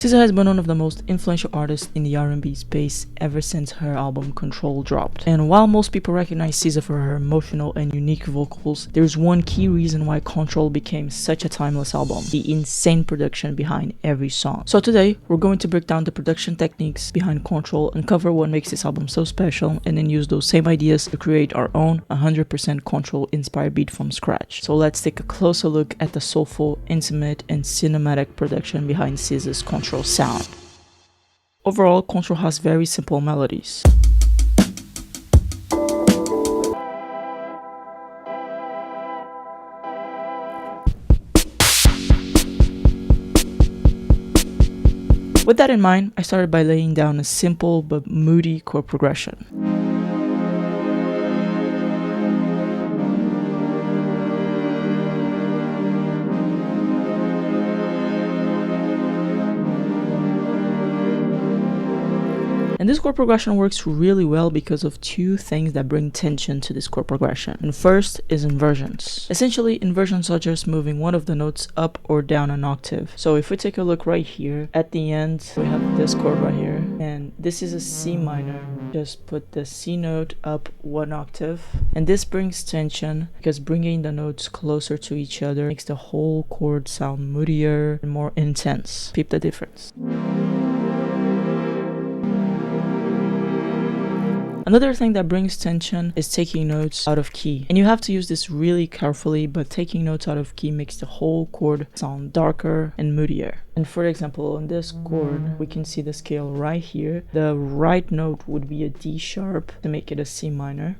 SZA has been one of the most influential artists in the R&B space ever since her album Control dropped. And while most people recognize SZA for her emotional and unique vocals, there's one key reason why Control became such a timeless album: the insane production behind every song. So today, we're going to break down the production techniques behind Control, uncover what makes this album so special, and then use those same ideas to create our own 100% Control inspired beat from scratch. So let's take a closer look at the soulful, intimate, and cinematic production behind SZA's Control sound. Overall, Control has very simple melodies. With that in mind, I started by laying down a simple but moody chord progression. And this chord progression works really well because of two things that bring tension to this chord progression. And first is inversions. Essentially, inversions are just moving one of the notes up or down an octave. So if we take a look right here, at the end, we have this chord right here, and this is a C minor. Just put the C note up one octave. And this brings tension because bringing the notes closer to each other makes the whole chord sound moodier and more intense. Peep the difference. Another thing that brings tension is taking notes out of key. And you have to use this really carefully, but taking notes out of key makes the whole chord sound darker and moodier. And for example, on this chord, we can see the scale right here. The right note would be a D sharp to make it a C minor.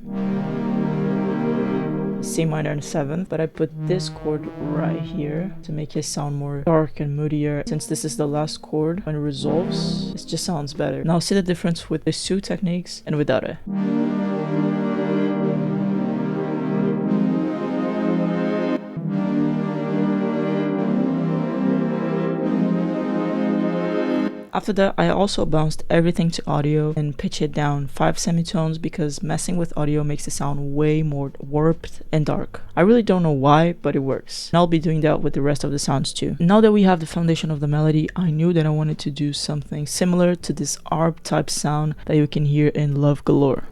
C minor and 7th, but I put this chord right here to make it sound more dark and moodier. Since this is the last chord, when it resolves, it just sounds better. Now see the difference with these two techniques and without it. After that, I also bounced everything to audio and pitched it down 5 semitones because messing with audio makes it sound way more warped and dark. I really don't know why, but it works. And I'll be doing that with the rest of the sounds too. Now that we have the foundation of the melody, I knew that I wanted to do something similar to this ARP type sound that you can hear in Love Galore.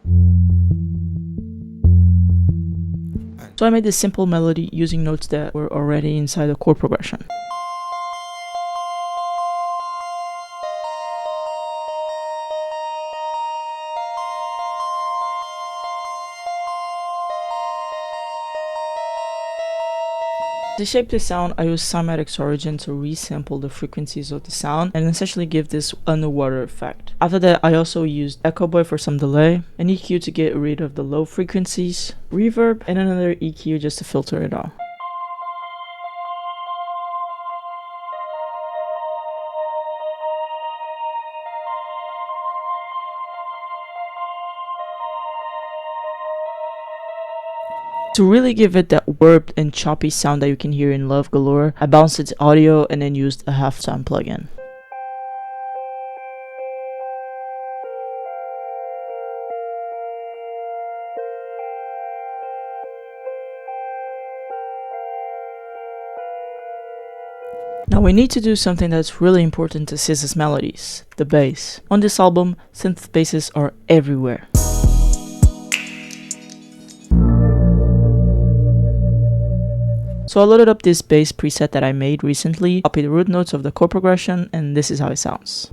So I made this simple melody using notes that were already inside the chord progression. To shape the sound, I used Cymatic's Origin to resample the frequencies of the sound and essentially give this underwater effect. After that, I also used Echo Boy for some delay, an EQ to get rid of the low frequencies, reverb, and another EQ just to filter it out. To really give it that warped and choppy sound that you can hear in Love Galore, I bounced its audio and then used a halftime plugin. Now we need to do something that's really important to SZA's melodies: the bass. On this album, synth basses are everywhere. So I loaded up this bass preset that I made recently, copied the root notes of the chord progression, and this is how it sounds.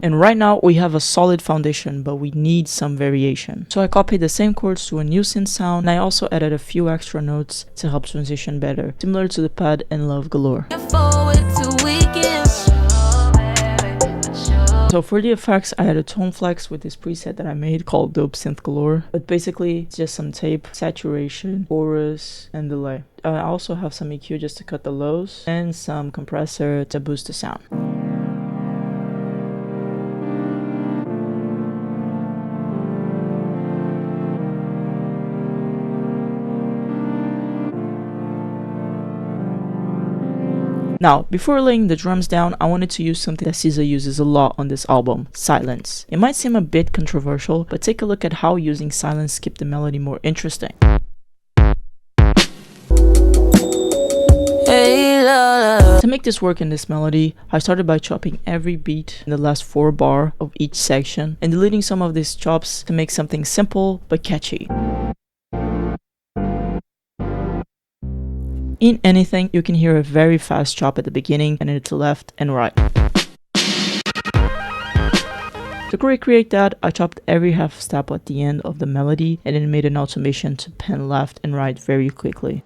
And right now we have a solid foundation, but we need some variation. So I copied the same chords to a new synth sound, and I also added a few extra notes to help transition better, similar to the pad in Love Galore. So for the effects, I had a tone flex with this preset that I made called Dope Synth Galore, but basically it's just some tape, saturation, chorus, and delay. I also have some EQ just to cut the lows, and some compressor to boost the sound. Now, before laying the drums down, I wanted to use something that SZA uses a lot on this album: silence. It might seem a bit controversial, but take a look at how using silence keeps the melody more interesting. To make this work in this melody, I started by chopping every beat in the last 4 bar of each section and deleting some of these chops to make something simple but catchy. In anything, you can hear a very fast chop at the beginning and it's left and right. To recreate that, I chopped every half step at the end of the melody and then made an automation to pan left and right very quickly.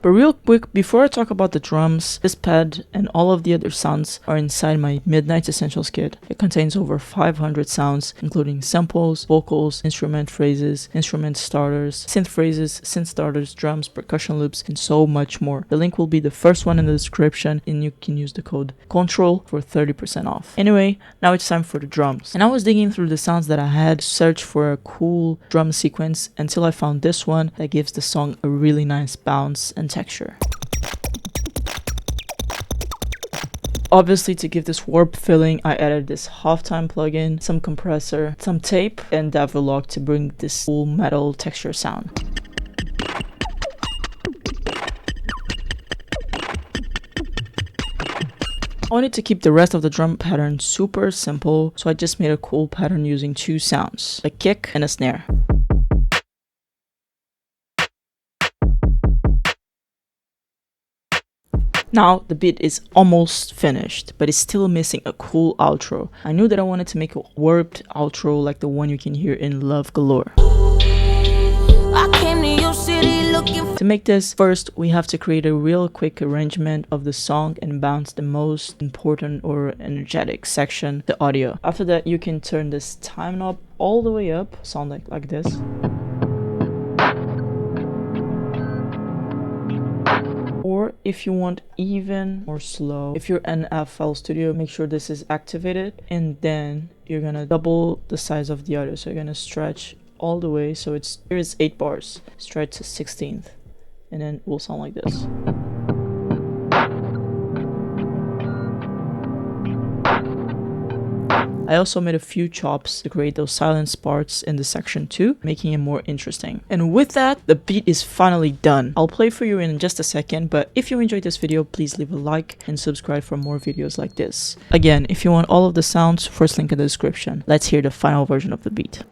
But real quick, before I talk about the drums, this pad and all of the other sounds are inside my Midnight Essentials kit. It contains over 500 sounds, including samples, vocals, instrument phrases, instrument starters, synth phrases, synth starters, drums, percussion loops, and so much more. The link will be the first one in the description, and you can use the code CTRL for 30% off. Anyway, now it's time for the drums. And I was digging through the sounds that I had, searched for a cool drum sequence until I found this one that gives the song a really nice bounce and texture. Obviously, to give this warp feeling, I added this halftime plugin, some compressor, some tape, and Davlog to bring this cool metal texture sound. I wanted to keep the rest of the drum pattern super simple, so I just made a cool pattern using 2 sounds, a kick and a snare. Now the beat is almost finished, but it's still missing a cool outro. I knew that I wanted to make a warped outro like the one you can hear in Love Galore. To make this, first we have to create a real quick arrangement of the song and bounce the most important or energetic section, the audio. After that, you can turn this time knob all the way up, sound like this. Or if you want even more slow, if you're in FL Studio, make sure this is activated, and then you're gonna double the size of the audio. So you're gonna stretch all the way, so here is 8 bars, stretch to 16th, and then it will sound like this. I also made a few chops to create those silence parts in the section 2, making it more interesting. And with that, the beat is finally done. I'll play for you in just a second, but if you enjoyed this video, please leave a like and subscribe for more videos like this. Again, if you want all of the sounds, first link in the description. Let's hear the final version of the beat.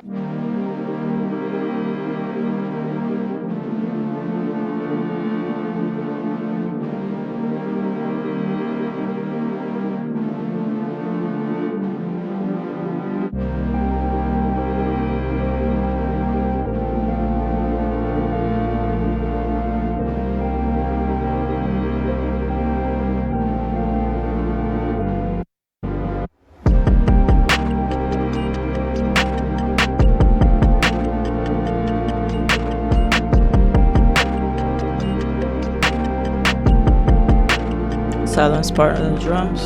Silence part of the drums.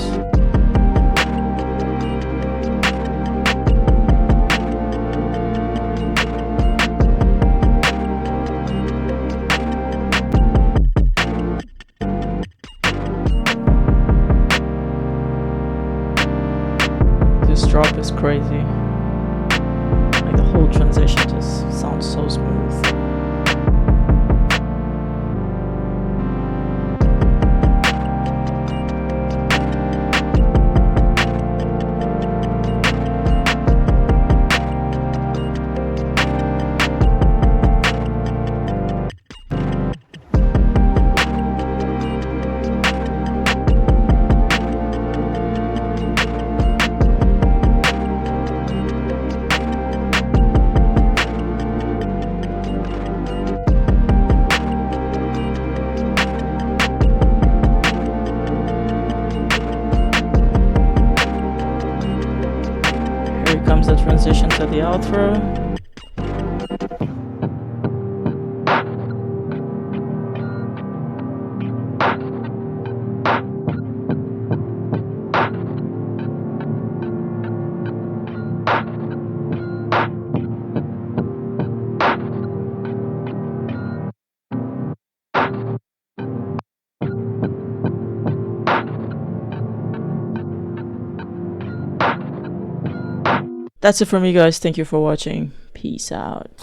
This drop is crazy. Like the whole transition just sounds so smooth. Here comes the transition to the outro. That's it for me, guys. Thank you for watching. Peace out.